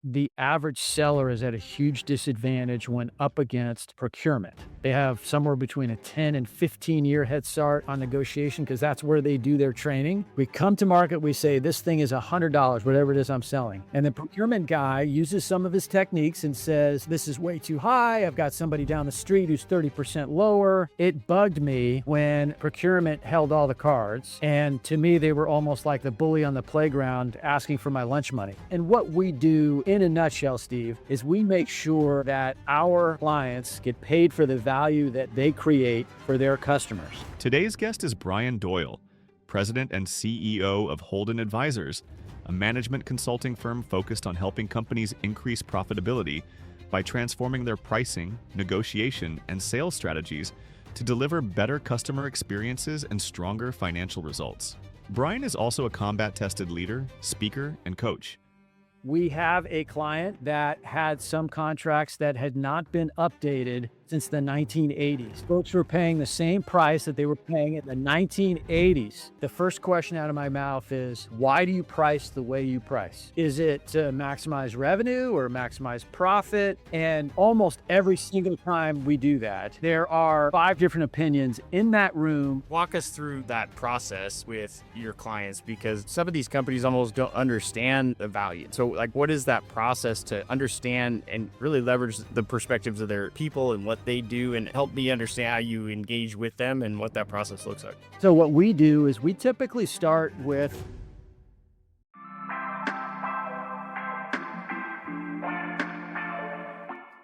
the average seller is at a huge disadvantage when up against procurement. They have somewhere between a 10 and 15-year head start on negotiation because that's where they do their training. We come to market, we say, this thing is $100, whatever it is I'm selling. And the procurement guy uses some of his techniques and says, this is way too high. I've got somebody down the street who's 30% lower. It bugged me when procurement held all the cards. And to me, they were almost like the bully on the playground asking for my lunch money. And what we do in a nutshell, Steve, is we make sure that our clients get paid for the value that they create for their customers. Today's guest is Brian Doyle, President and CEO of Holden Advisors, a management consulting firm focused on helping companies increase profitability by transforming their pricing, negotiation, and sales strategies to deliver better customer experiences and stronger financial results. Brian is also a combat-tested leader, speaker, and coach. We have a client that had some contracts that had not been updated since the 1980s. Folks were paying the same price that they were paying in the 1980s. The first question out of my mouth is, why do you price the way you price? Is it to maximize revenue or maximize profit? And almost every single time we do that, there are 5 different opinions in that room. Walk us through that process with your clients, because some of these companies almost don't understand the value. So what is that process to understand and really leverage the perspectives of their people and what they do, and help me understand how you engage with them and what that process looks like? So what we do is we typically start with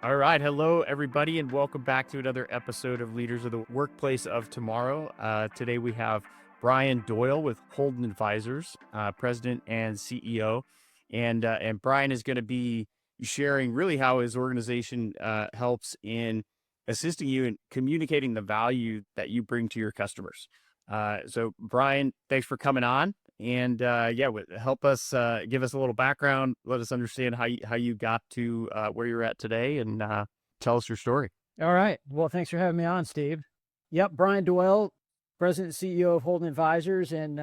All right. Hello, everybody, and welcome back to another episode of Leaders of the Workplace of Tomorrow. Today we have Brian Doyle with Holden Advisors, President and CEO. And Brian is going to be sharing really how his organization helps in assisting you in communicating the value that you bring to your customers. So Brian, thanks for coming on, and help us, give us a little background, let us understand how you got to where you're at today, and tell us your story. All right. Well, thanks for having me on, Steve. Yep, Brian Doyle, President and CEO of Holden Advisors, and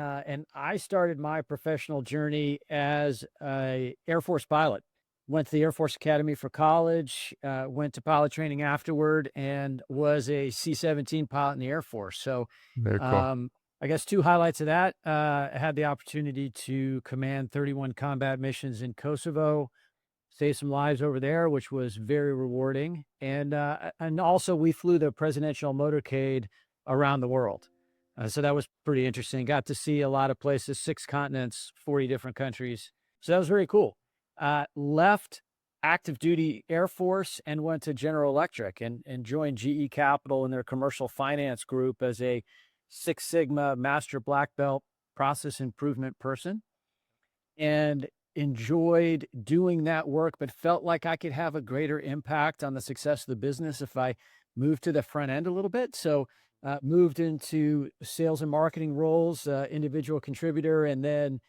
I started my professional journey as a Air Force pilot. Went to the Air Force Academy for college, went to pilot training afterward, and was a C-17 pilot in the Air Force. So, Very cool. I guess 2 highlights of that: I had the opportunity to command 31 combat missions in Kosovo, save some lives over there, which was very rewarding, and also we flew the presidential motorcade around the world. So that was pretty interesting. Got to see a lot of places, 6 continents, 40 different countries. So that was very cool. Left active duty Air Force and went to General Electric and joined GE Capital in their commercial finance group as a Six Sigma Master Black Belt process improvement person, and enjoyed doing that work, but felt like I could have a greater impact on the success of the business if I moved to the front end a little bit. So moved into sales and marketing roles, individual contributor, and then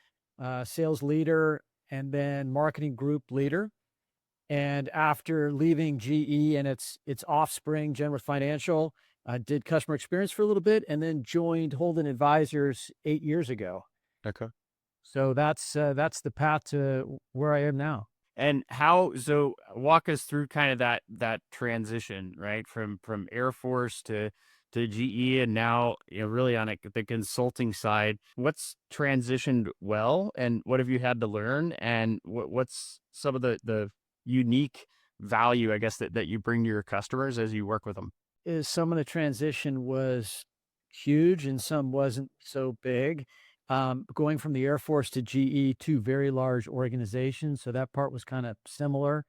sales leader, and then marketing group leader. And after leaving GE and its offspring, General Financial, I did customer experience for a little bit, and then joined Holden Advisors 8 years ago. Okay. So that's the path to where I am now. And so walk us through kind of that transition, right? From Air Force to GE, and now, really on the consulting side. What's transitioned well, and what have you had to learn, and what's some of the unique value, I guess, that you bring to your customers as you work with them? Is some of the transition was huge and some wasn't so big. Going from the Air Force to GE, 2 very large organizations, so that part was kind of similar.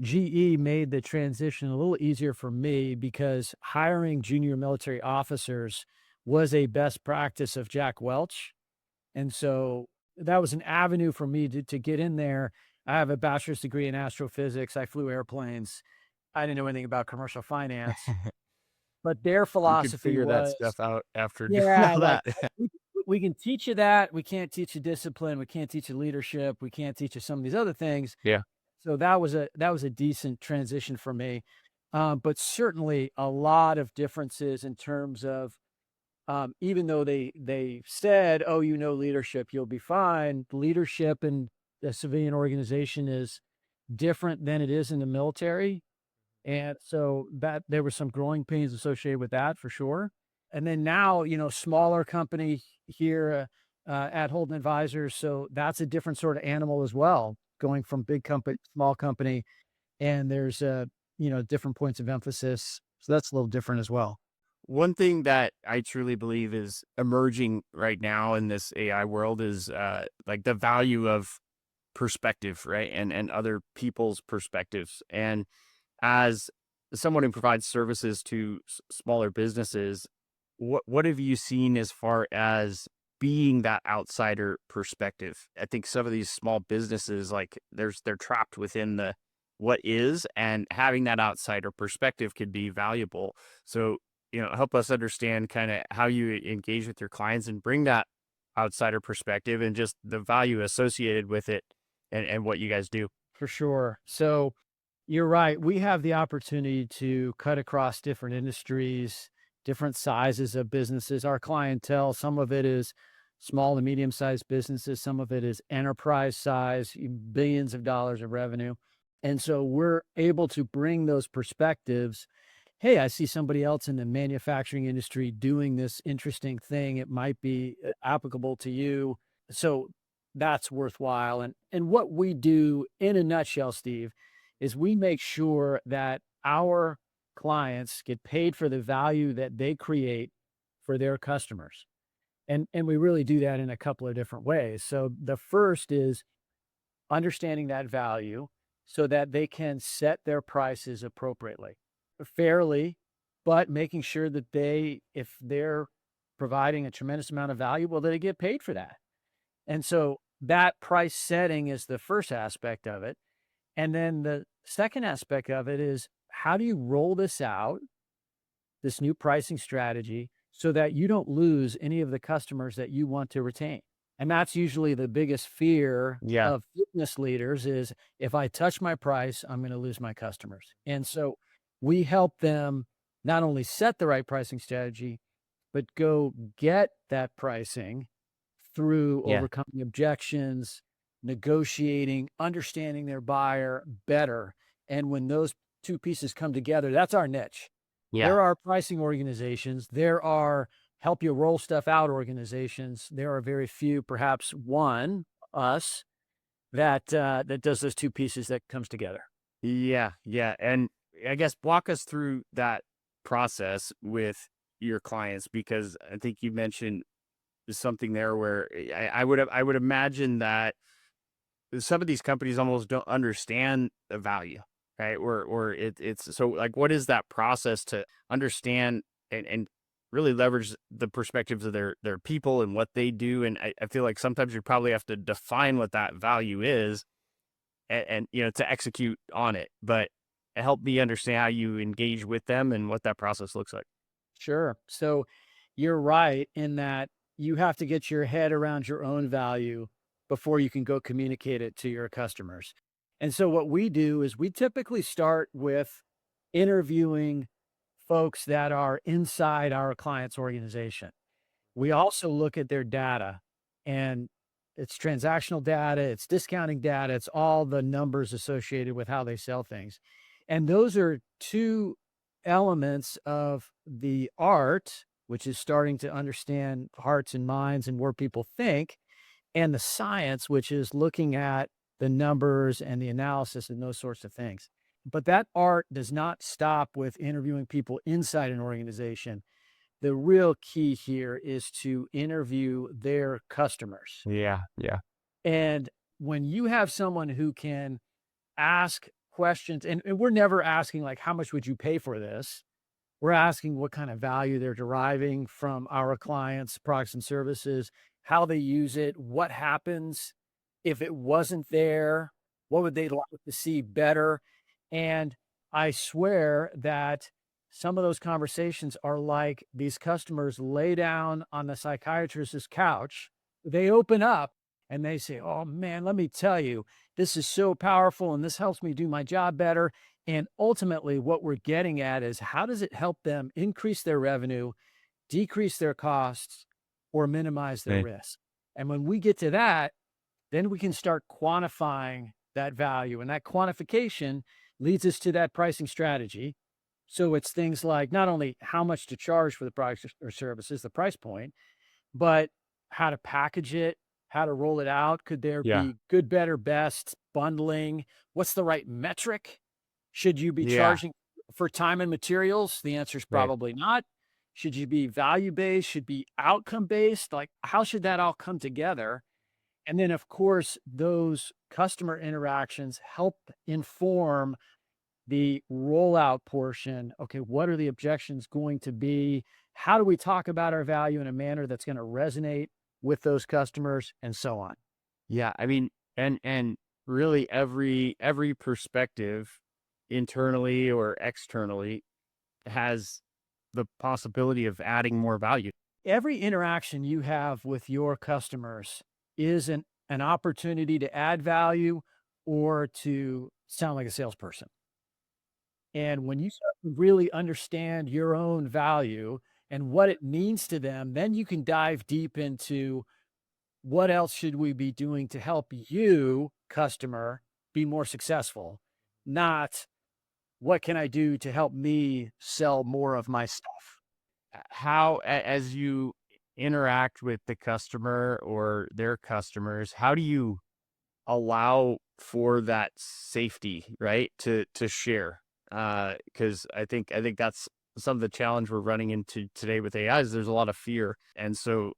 GE made the transition a little easier for me because hiring junior military officers was a best practice of Jack Welch. And so that was an avenue for me to get in there. I have a bachelor's degree in astrophysics. I flew airplanes. I didn't know anything about commercial finance, but their You could philosophy figure that was, stuff out after doing yeah, all like, that. we we can teach you that. We can't teach you discipline. We can't teach you leadership. We can't teach you some of these other things. Yeah. So that was a decent transition for me. But certainly a lot of differences in terms of, even though they said, "Oh, leadership, you'll be fine." Leadership in a civilian organization is different than it is in the military. And so that there were some growing pains associated with that for sure. And then now, smaller company here at Holden Advisors. So that's a different sort of animal as well, going from big company, small company. And there's, different points of emphasis. So that's a little different as well. One thing that I truly believe is emerging right now in this AI world is like the value of perspective, right? And other people's perspectives. And as someone who provides services to smaller businesses, what have you seen as far as being that outsider perspective? I think some of these small businesses, like they're trapped within the what is, and having that outsider perspective could be valuable. So, help us understand kind of how you engage with your clients and bring that outsider perspective and just the value associated with it and what you guys do. For sure. So you're right. We have the opportunity to cut across different industries, different sizes of businesses. Our clientele, some of it is small to medium sized businesses, some of it is enterprise size, billions of dollars of revenue. And so we're able to bring those perspectives. Hey, I see somebody else in the manufacturing industry doing this interesting thing. It might be applicable to you. So that's worthwhile. And what we do in a nutshell, Steve, is we make sure that our clients get paid for the value that they create for their customers. And we really do that in a couple of different ways. So the first is understanding that value so that they can set their prices appropriately, fairly, but making sure that if they're providing a tremendous amount of value, well, they get paid for that. And so that price setting is the first aspect of it. And then the second aspect of it is how do you roll this out, this new pricing strategy, so that you don't lose any of the customers that you want to retain? And that's usually the biggest fear Yeah. of business leaders is if I touch my price, I'm going to lose my customers. And so we help them not only set the right pricing strategy, but go get that pricing through Yeah. overcoming objections, negotiating, understanding their buyer better. And when those two pieces come together, that's our niche. Yeah. There are pricing organizations, there are help you roll stuff out organizations. There are very few, perhaps one, us, that does those two pieces that comes together. Yeah. Yeah. And I guess walk us through that process with your clients, because I think you mentioned something there where I would imagine that some of these companies almost don't understand the value, right? It's so like, what is that process to understand and really leverage the perspectives of their people and what they do? And I feel like sometimes you probably have to define what that value is and to execute on it. But help me understand how you engage with them and what that process looks like. Sure. So you're right in that you have to get your head around your own value before you can go communicate it to your customers. And so what we do is we typically start with interviewing folks that are inside our client's organization. We also look at their data, and it's transactional data, it's discounting data, it's all the numbers associated with how they sell things. And those are two elements of the art, which is starting to understand hearts and minds and where people think, and the science, which is looking at the numbers and the analysis and those sorts of things. But that art does not stop with interviewing people inside an organization. The real key here is to interview their customers. Yeah. Yeah. And when you have someone who can ask questions, and we're never asking like, how much would you pay for this? We're asking what kind of value they're deriving from our clients' products and services, how they use it, what happens if it wasn't there, what would they like to see better? And I swear that some of those conversations are like these customers lay down on the psychiatrist's couch, they open up and they say, oh man, let me tell you, this is so powerful and this helps me do my job better. And ultimately, what we're getting at is how does it help them increase their revenue, decrease their costs, or minimize their Okay. risk? And when we get to that, then we can start quantifying that value. And that quantification leads us to that pricing strategy. So it's things like not only how much to charge for the products or services, the price point, but how to package it, how to roll it out. Could there Yeah. be good, better, best bundling? What's the right metric? Should you be Yeah. charging for time and materials? The answer is Right. probably not. Should you be value based? Should be outcome based? Like, how should that all come together? And then, of course, those customer interactions help inform the rollout portion. Okay, what are the objections going to be? How do we talk about our value in a manner that's going to resonate with those customers and so on? Yeah. I mean, and really every perspective, internally or externally, has the possibility of adding more value. Every interaction you have with your customers is an opportunity to add value or to sound like a salesperson. And when you start to really understand your own value and what it means to them, then you can dive deep into what else should we be doing to help you, customer, be more successful, not what can I do to help me sell more of my stuff. As you interact with the customer or their customers, how do you allow for that safety, right? To share. Because I think that's some of the challenge we're running into today with AI is there's a lot of fear. And so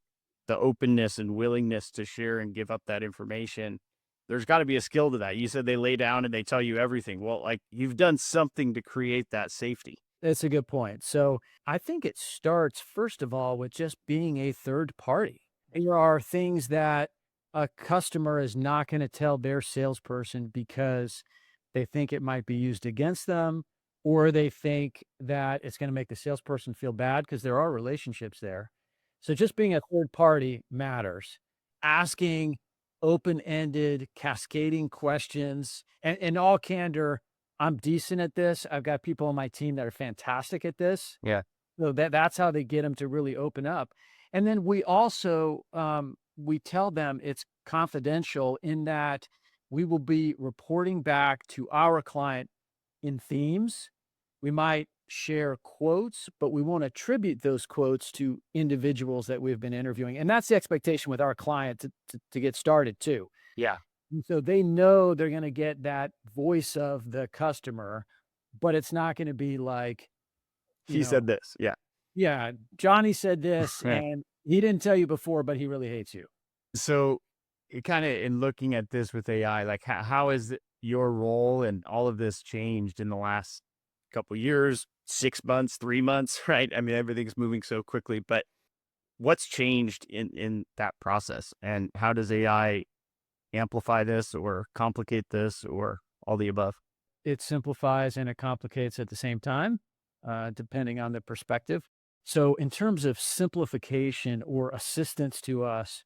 the openness and willingness to share and give up that information, there's got to be a skill to that. You said they lay down and they tell you everything. Well, like, you've done something to create that safety. That's a good point. So I think it starts, first of all, with just being a third party. There are things that a customer is not going to tell their salesperson because they think it might be used against them, or they think that it's going to make the salesperson feel bad because there are relationships there. So just being a third party matters. Asking open ended, cascading questions, and in all candor, I'm decent at this. I've got people on my team that are fantastic at this. Yeah. So that's how they get them to really open up. And then we also, we tell them it's confidential in that we will be reporting back to our client in themes. We might share quotes, but we won't attribute those quotes to individuals that we've been interviewing. And that's the expectation with our client to get started too. Yeah. And so they know they're going to get that voice of the customer, but it's not going to be like, you He said know, this. Yeah. yeah, Johnny said this and he didn't tell you before, but he really hates you. So, kind of in looking at this with AI, like, how has your role and all of this changed in the last couple years, 6 months, 3 months, right? I mean, everything's moving so quickly, but what's changed in that process, and how does AI amplify this or complicate this or all the above? It simplifies and it complicates at the same time, depending on the perspective. So, in terms of simplification or assistance to us,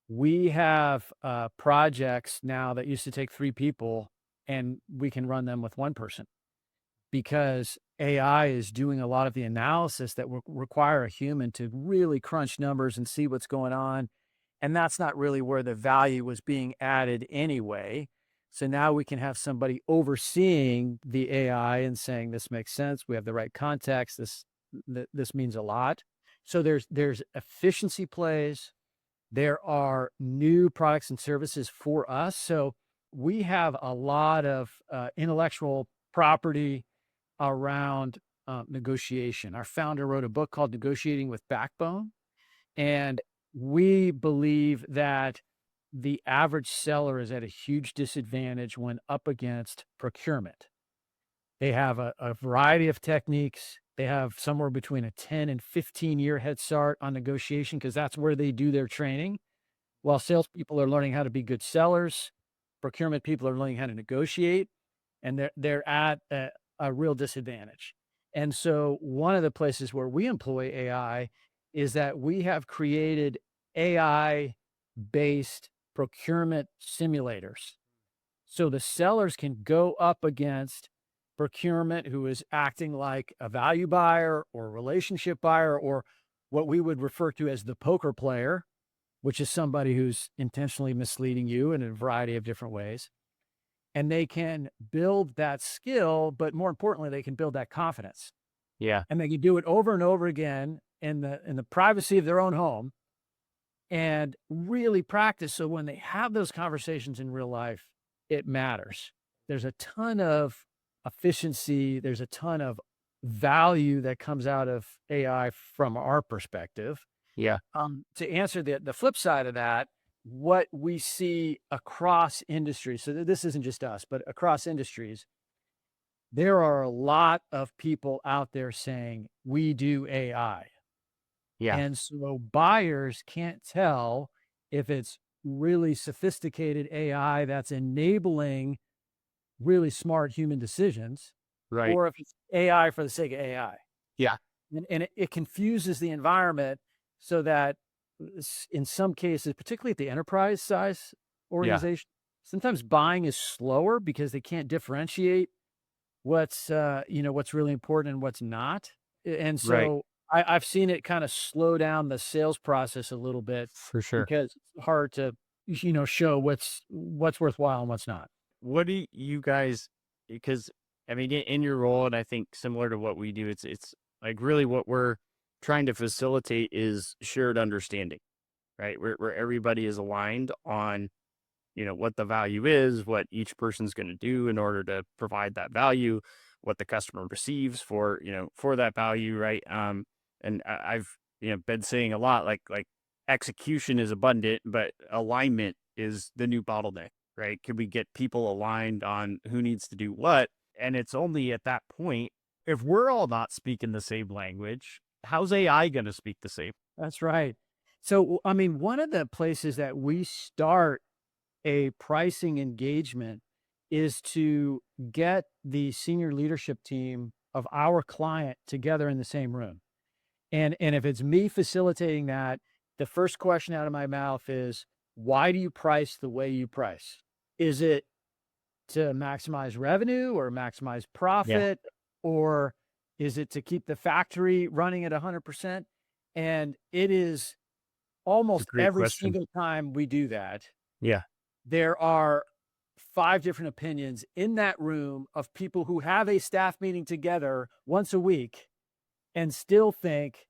we have projects now that used to take 3 people, and we can run them with 1 person because AI is doing a lot of the analysis that will require a human to really crunch numbers and see what's going on. And that's not really where the value was being added anyway. So now we can have somebody overseeing the AI and saying, this makes sense. We have the right context. This means a lot. So there's efficiency plays. There are new products and services for us. So we have a lot of intellectual property around negotiation. Our founder wrote a book called Negotiating with Backbone. And we believe that the average seller is at a huge disadvantage when up against procurement. They have a variety of techniques. They have somewhere between a 10 and 15-year head start on negotiation because that's where they do their training. While salespeople are learning how to be good sellers, procurement people are learning how to negotiate, and they're at a real disadvantage. And so one of the places where we employ AI is that we have created AI-based procurement simulators. So the sellers can go up against procurement who is acting like a value buyer or relationship buyer or what we would refer to as the poker player, which is somebody who's intentionally misleading you in a variety of different ways. and they can build that skill, but more importantly, they can build that confidence, Yeah. and they can do it over and over again in the privacy of their own home and really practice. So when they have those conversations in real life, it matters. There's a ton of efficiency. There's a ton of value that comes out of AI from our perspective. Yeah. To answer the flip side of that, what we see across industries, so this isn't just us, but across industries, there are a lot of people out there saying, we do AI. Yeah. And so buyers can't tell if it's really sophisticated AI that's enabling really smart human decisions Right. or if it's AI for the sake of AI. Yeah. And it confuses the environment so that in some cases, particularly at the enterprise size Yeah. organization, sometimes buying is slower because they can't differentiate what's really important and what's not. And Right. so I've seen it kind of slow down the sales process a little bit For sure. because it's hard to, show what's worthwhile and what's not. What do you guys, because I mean, in your role, and I think similar to what we do, it's like really what we're trying to facilitate is shared understanding, right? Where everybody is aligned on, what the value is, what each person's going to do in order to provide that value, what the customer receives for, for that value, right? And I've, been saying a lot, like execution is abundant, but alignment is the new bottleneck, right? Could we get people aligned on who needs to do what? And it's only at that point, if we're all not speaking the same language, how's AI going to speak the same? That's right. So, I mean, one of the places that we start a pricing engagement is to get the senior leadership team of our client together in the same room. And if it's me facilitating that, the first question out of my mouth is, why do you price the way you price? Is it to maximize revenue or maximize Yeah, profit? Or is it to keep the factory running at 100%? And it is it's a almost great every question. single time we do that, Yeah, there are 5 different opinions in that room of people who have a staff meeting together once a week and still think,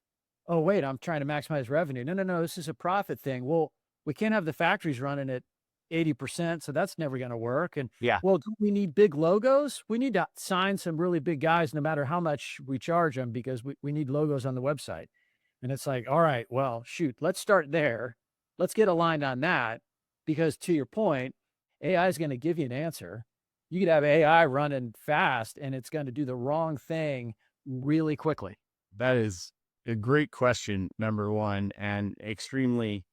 "Oh, wait, I'm trying to maximize revenue. No, no, no, this is a profit thing. Well, we can't have the factories running at 80%, so that's never gonna work, and, yeah, well, do we need big logos? We need to sign some really big guys no matter how much we charge them because we need logos on the website." And it's like, "All right, well, shoot, let's start there. Let's get aligned on that," because to your point, AI is gonna give you an answer. You could have AI running fast, and it's gonna do the wrong thing really quickly. that is a great question, number one, and extremely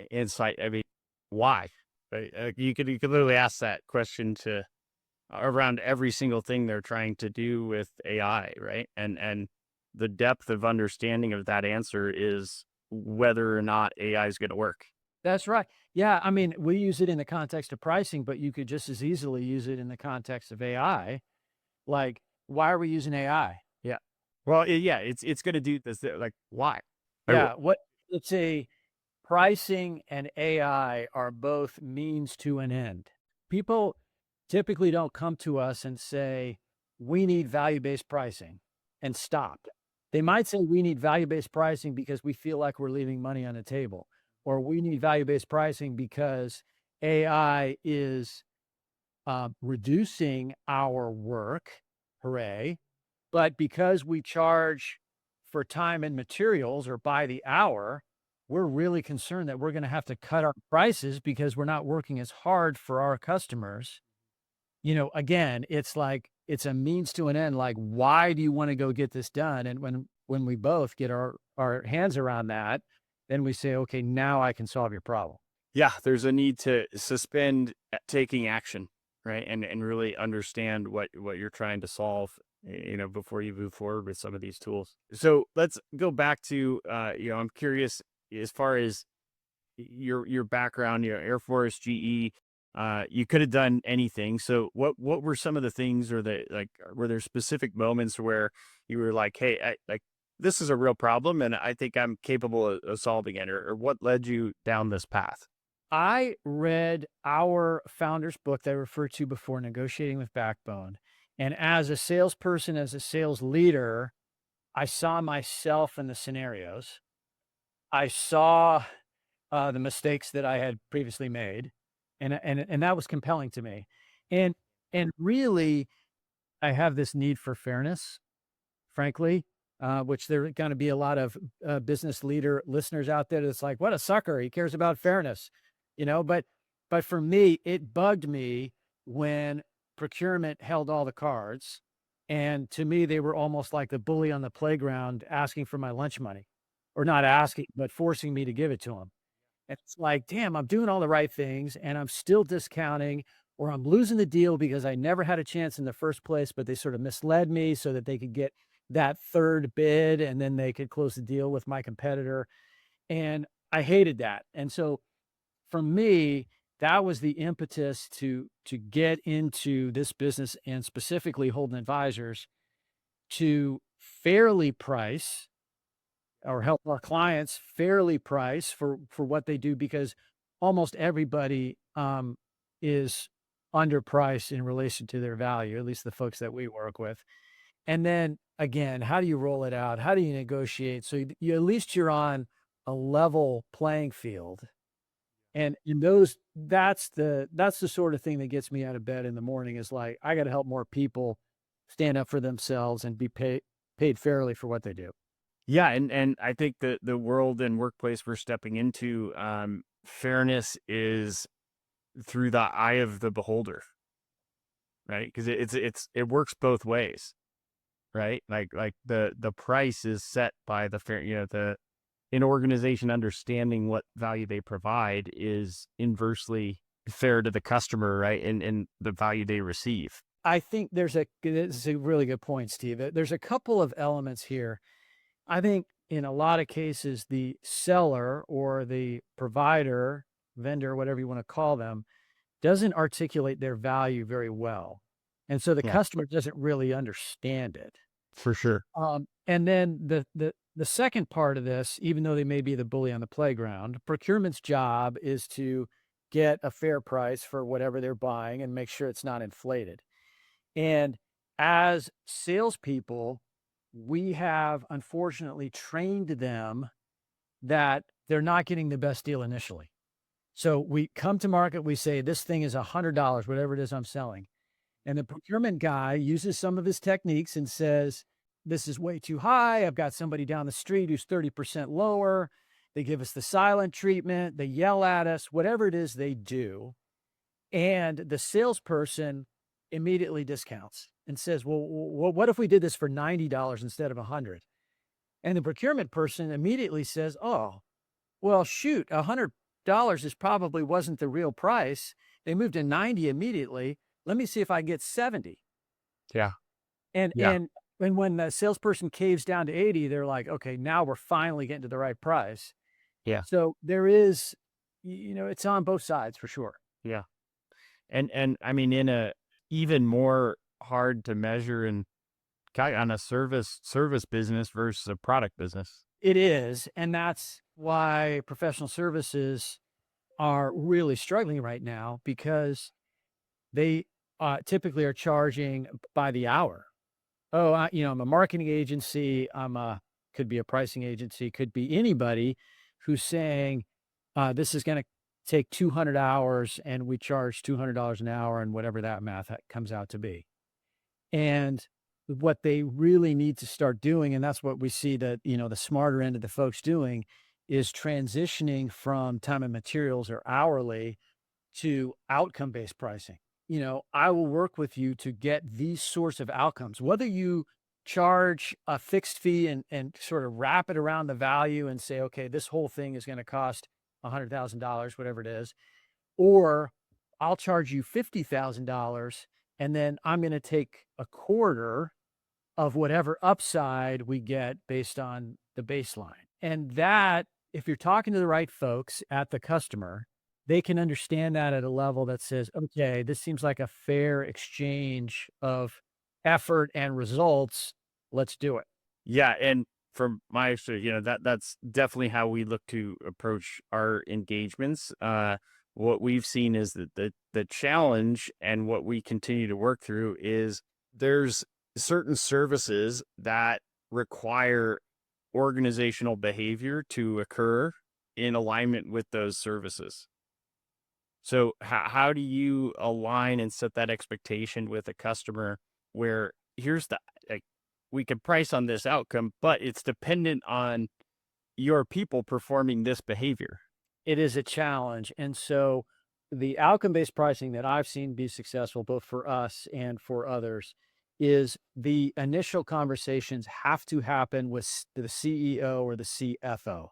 insight. I mean, why? Right? You could literally ask that question to around every single thing they're trying to do with AI, right? And the depth of understanding of that answer is whether or not AI is going to work. That's right. Yeah, I mean, we use it in the context of pricing, but you could just as easily use it in the context of AI. Like, why are we using AI? Yeah. Well, yeah, it's going to do this. Like, why? Yeah, what it's a pricing and AI are both means to an end. People typically don't come to us and say, we need value-based pricing and stop. They might say we need value-based pricing because we feel like we're leaving money on the table, or we need value-based pricing because AI is reducing our work. Hooray. But because we charge for time and materials or by the hour, we're really concerned that we're going to have to cut our prices because we're not working as hard for our customers. Again, it's like it's a means to an end. Like, why do you want to go get this done? And when we both get our hands around that, then we say, okay, now I can solve your problem. Yeah, there's a need to suspend taking action, right? And really understand what you're trying to solve, before you move forward with some of these tools. So let's go back to I'm curious as far as your background, Air Force, GE, you could have done anything. So what were some of the things, or were there specific moments where you were like, hey, this is a real problem and I think I'm capable of solving it, or what led you down this path? I read our founder's book that I referred to before, Negotiating with Backbone. And as a salesperson, as a sales leader, I saw myself in the scenarios. I saw the mistakes that I had previously made, and that was compelling to me. And really, I have this need for fairness, frankly, which there are going to be a lot of business leader listeners out there that's like, what a sucker! He cares about fairness, but for me, it bugged me when procurement held all the cards, and to me, they were almost like the bully on the playground asking for my lunch money, or not asking, but forcing me to give it to them. It's like, damn, I'm doing all the right things and I'm still discounting, or I'm losing the deal because I never had a chance in the first place, but they sort of misled me so that they could get that third bid and then they could close the deal with my competitor. And I hated that. And so for me, that was the impetus to get into this business and specifically Holden Advisors to fairly price or help our clients fairly price for what they do, because almost everybody is underpriced in relation to their value, at least the folks that we work with. And then again, how do you roll it out? How do you negotiate? So you at least you're on a level playing field. And in those, that's the sort of thing that gets me out of bed in the morning, is like, I got to help more people stand up for themselves and be paid fairly for what they do. Yeah, and I think the world and workplace we're stepping into, fairness is through the eye of the beholder, right? Because it works both ways, right? Like the price is set by the fair, the an organization understanding what value they provide is inversely fair to the customer, right? And the value they receive. I think this is a really good point, Steve. There's a couple of elements here. I think in a lot of cases, the seller or the provider, vendor, whatever you want to call them, doesn't articulate their value very well. And so the Yeah, customer doesn't really understand it. for sure. And then the second part of this, even though they may be the bully on the playground, procurement's job is to get a fair price for whatever they're buying and make sure it's not inflated. And as salespeople, we have unfortunately trained them that they're not getting the best deal initially. So we come to market, we say, this thing is $100, whatever it is I'm selling. And the procurement guy uses some of his techniques and says, this is way too high. I've got somebody down the street who's 30% lower. They give us the silent treatment. They yell at us, whatever it is they do. And the salesperson immediately discounts and says, well, what if we did this for $90 instead of 100? And the procurement person immediately says, oh, well, shoot, $100 is probably wasn't the real price. They moved to 90 immediately. Let me see if I get 70. Yeah, And yeah, and and when the salesperson caves down to 80, they're like, okay, now we're finally getting to the right price. yeah, So there is, it's on both sides for sure. yeah. And I mean, in a even more hard to measure and on a service business versus a product business. It is. And that's why professional services are really struggling right now, because they typically are charging by the hour. Oh, I'm a marketing agency. Could be a pricing agency, could be anybody who's saying, this is going to take 200 hours and we charge $200 an hour, and whatever that math comes out to be. And what they really need to start doing, and that's what we see that, the smarter end of the folks doing, is transitioning from time and materials or hourly to outcome-based pricing. I will work with you to get these sorts of outcomes, whether you charge a fixed fee and sort of wrap it around the value and say, okay, this whole thing is going to cost $100,000, whatever it is, or I'll charge you $50,000 and then I'm going to take a quarter of whatever upside we get based on the baseline. And that, if you're talking to the right folks at the customer, they can understand that at a level that says, okay, this seems like a fair exchange of effort and results. Let's do it. Yeah, and from my experience, that's definitely how we look to approach our engagements. what we've seen is that the challenge and what we continue to work through is there's certain services that require organizational behavior to occur in alignment with those services. So how do you align and set that expectation with a customer where here's the like we can price on this outcome, but it's dependent on your people performing this behavior. It is a challenge. And so the outcome-based pricing that I've seen be successful, both for us and for others, is the initial conversations have to happen with the CEO or the CFO.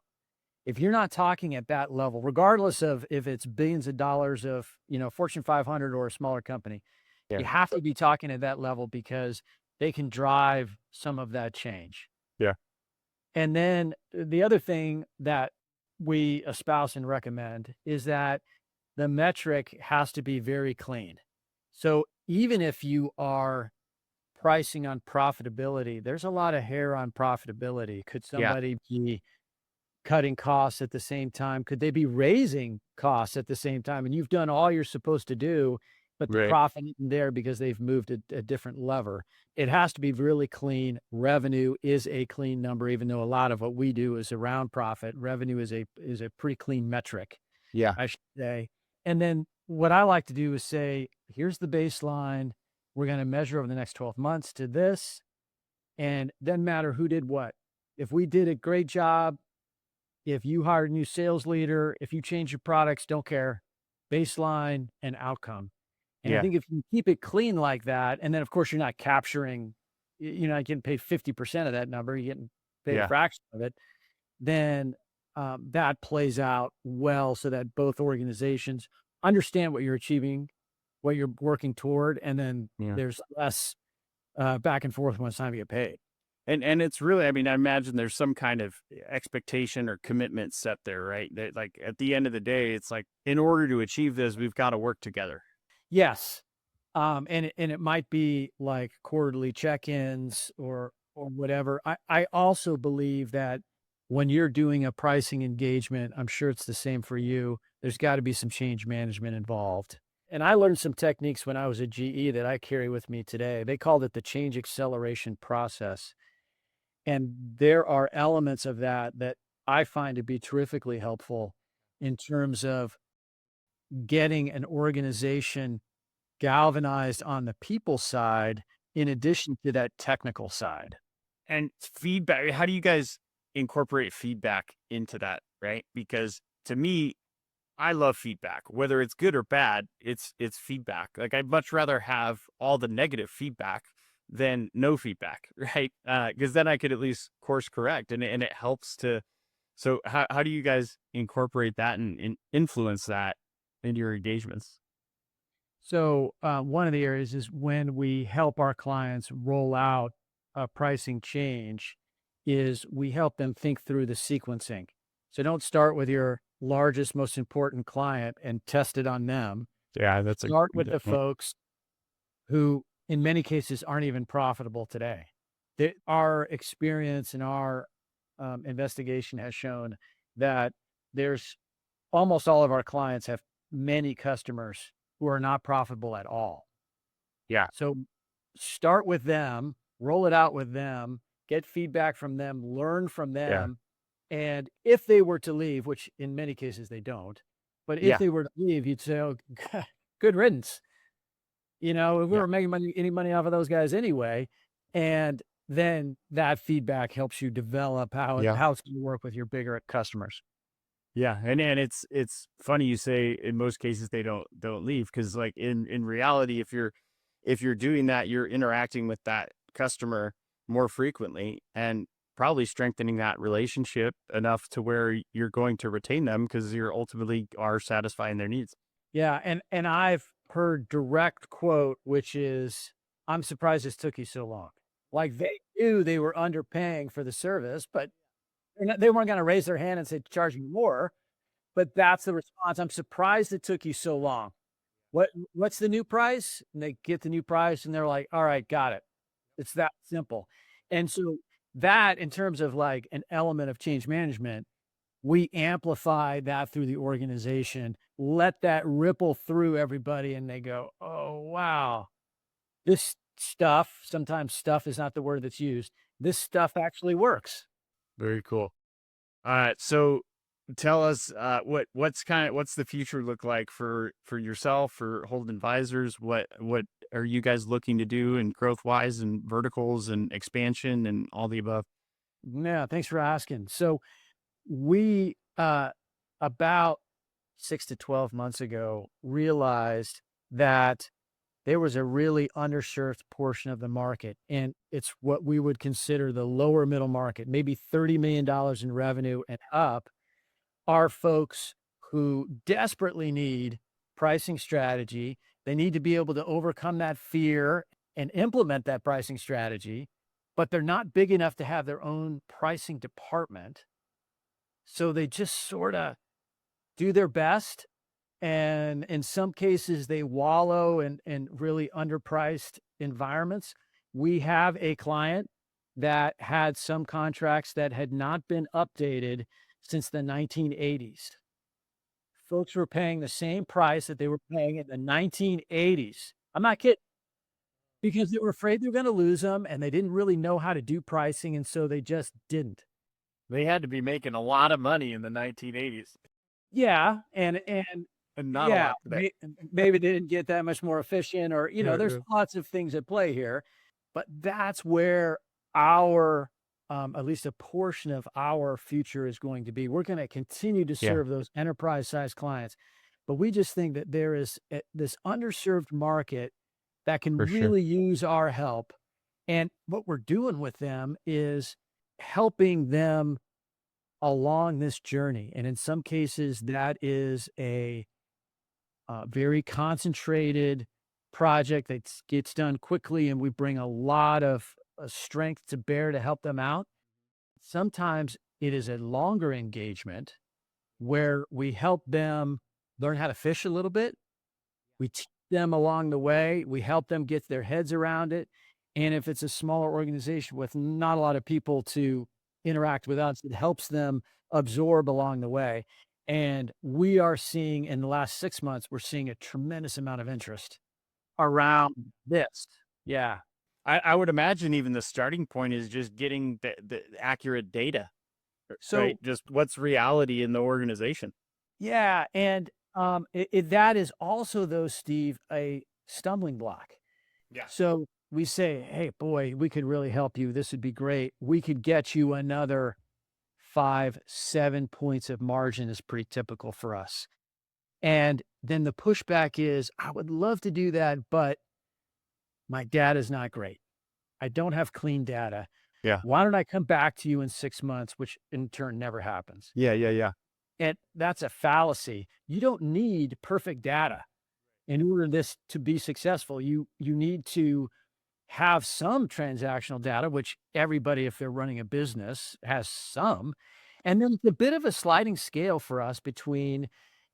If you're not talking at that level, regardless of if it's billions of dollars of, Fortune 500 or a smaller company, Yeah. you have to be talking at that level because they can drive some of that change. Yeah. And then the other thing that we espouse and recommend is that the metric has to be very clean. So even if you are pricing on profitability, there's a lot of hair on profitability. Could Yeah. somebody be cutting costs at the same time? Could they be raising costs at the same time? And you've done all you're supposed to do, but the Right. profit isn't there because they've moved a different lever. It has to be really clean. Revenue is a clean number, even though a lot of what we do is around profit. Revenue is a pretty clean metric, Yeah. I should say. And then what I like to do is say, here's the baseline. We're going to measure over the next 12 months to this. And it doesn't matter who did what. If we did a great job, if you hired a new sales leader, if you change your products, don't care. Baseline and outcome. And I Yeah. think if you keep it clean like that, and then of course you're not capturing, you're not getting paid 50% of that number, you're getting paid a Yeah. fraction of it, then that plays out well so that both organizations understand what you're achieving, what you're working toward, and then Yeah. there's less back and forth when it's time to get paid. And it's really, I mean, I imagine there's some kind of expectation or commitment set there, right? That like at the end of the day, it's like in order to achieve this, we've got to work together. Yes. And it might be like quarterly check-ins or whatever. I also believe that when you're doing a pricing engagement, I'm sure it's the same for you, there's got to be some change management involved. And I learned some techniques when I was at GE that I carry with me today. They called it the change acceleration process. And there are elements of that that I find to be terrifically helpful in terms of getting an organization galvanized on the people side in addition to that technical side. And feedback, how do you guys incorporate feedback into that, right? Because to me, I love feedback, whether it's good or bad, it's feedback. Like I'd much rather have all the negative feedback than no feedback, right? Because then I could at least course correct and it helps to. So how do you guys incorporate that and influence that into your engagements? So, one of the areas is when we help our clients roll out a pricing change, is we help them think through the sequencing. So, don't start with your largest, most important client and test it on them. Yeah, that's a Start with good the point. folks who, in many cases, aren't even profitable today. Our experience and our investigation has shown that there's almost all of our clients have many customers who are not profitable at all. Yeah, So start with them, roll it out with them, get feedback from them, learn from yeah, them. And if they were to leave, which in many cases they don't, but if yeah, they were to leave, you'd say, oh, good riddance. We yeah, were making any money off of those guys anyway. And then that feedback helps you develop yeah. how it's going to work with your bigger customers. Yeah, and it's funny you say in most cases they don't leave because like in reality if you're doing that you're interacting with that customer more frequently and probably strengthening that relationship enough to where you're going to retain them because you're ultimately are satisfying their needs. Yeah, and I've heard direct quote, which is, "I'm surprised this took you so long." Like, they knew they were underpaying for the service, but they weren't gonna raise their hand and say, "Charge me more," but that's the response, "I'm surprised it took you so long. What's the new price?" And they get the new price, and they're like, "Alright, got it." It's that simple. And so that, in terms of, like, an element of change management, we amplify that through the organization, let that ripple through everybody, and they go, oh, wow, this stuff, sometimes stuff is not the word that's used. This stuff actually works. Very cool. All right. So tell us what's the future look like for yourself, for Holden Advisors? What are you guys looking to do in growth wise and verticals and expansion and all the above? Yeah, thanks for asking. So we about 6 to 12 months ago realized that there was a really underserved portion of the market, and it's what we would consider the lower middle market, maybe $30 million in revenue and up, are folks who desperately need pricing strategy. They need to be able to overcome that fear and implement that pricing strategy, but they're not big enough to have their own pricing department. So they just sort of do their best. And in some cases, they wallow in really underpriced environments. We have a client that had some contracts that had not been updated since the 1980s. Folks were paying the same price that they were paying in the 1980s. I'm not kidding, because they were afraid they were going to lose them and they didn't really know how to do pricing. And so they just didn't. They had to be making a lot of money in the 1980s Yeah. and not a Yeah, lot today. maybe they didn't get that much more efficient, or, there's Yeah. lots of things at play here, but that's where our, at least a portion of our future is going to be. We're gonna continue to Yeah, serve those enterprise-sized clients, but we just think that there is this underserved market that can for sure. really use our help, and what we're doing with them is helping them along this journey, and in some cases, that is a very concentrated project that gets done quickly, and we bring a lot of strength to bear to help them out. Sometimes it is a longer engagement where we help them learn how to fish a little bit. We teach them along the way. We help them get their heads around it. And if it's a smaller organization with not a lot of people to interact with us, it helps them absorb along the way. And we are seeing in the last 6 months, we're seeing a tremendous amount of interest around this. Yeah. I would imagine even the starting point is just getting the accurate data, right? So, Just what's reality in the organization. yeah. And that is also, though, Steve, a stumbling block. Yeah. So we say, hey, boy, we could really help you. This would be great. We could get you another 5, 7 points of margin is pretty typical for us. And then the pushback is, I would love to do that, but my data is not great. I don't have clean data. Yeah. Why don't I come back to you in 6 months, which in turn never happens. Yeah. Yeah. Yeah. And that's a fallacy. You don't need perfect data in order this to be successful. You need to have some transactional data, which everybody, if they're running a business, has some. And then it's a bit of a sliding scale for us between,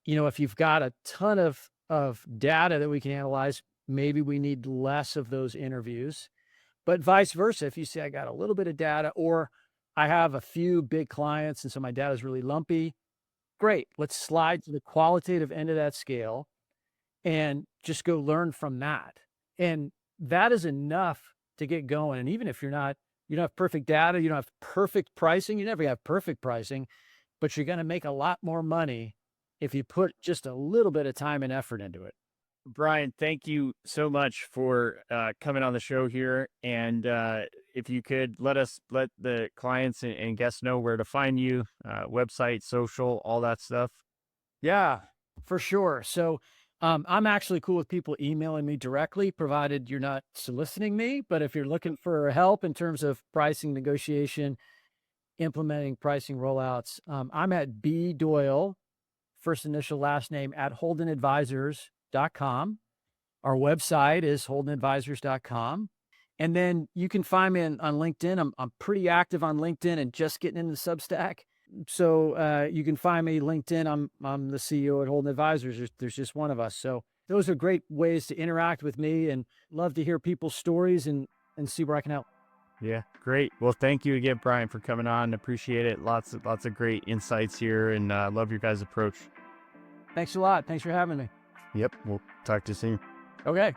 if you've got a ton of data that we can analyze, maybe we need less of those interviews. But vice versa, if you say I got a little bit of data, or I have a few big clients and so my data is really lumpy, great. Let's slide to the qualitative end of that scale and just go learn from that. And that is enough to get going. And even if you don't have perfect data, you don't have perfect pricing, you never have perfect pricing, but you're going to make a lot more money if you put just a little bit of time and effort into it. Brian, thank you so much for coming on the show here. And if you could let the clients and guests know where to find you, website, social, all that stuff. Yeah, for sure. So I'm actually cool with people emailing me directly, provided you're not soliciting me. But if you're looking for help in terms of pricing negotiation, implementing pricing rollouts, I'm at B Doyle, first initial last name, at holdenadvisors.com. Our website is holdenadvisors.com. And then you can find me on LinkedIn. I'm pretty active on LinkedIn and just getting into Substack. So you can find me LinkedIn. I'm the CEO at Holden Advisors. There's just one of us. So those are great ways to interact with me, and love to hear people's stories and see where I can help. Yeah, great. Well, thank you again, Brian, for coming on. Appreciate it. Lots of great insights here, and love your guys' approach. Thanks a lot. Thanks for having me. Yep, we'll talk to you soon. Okay.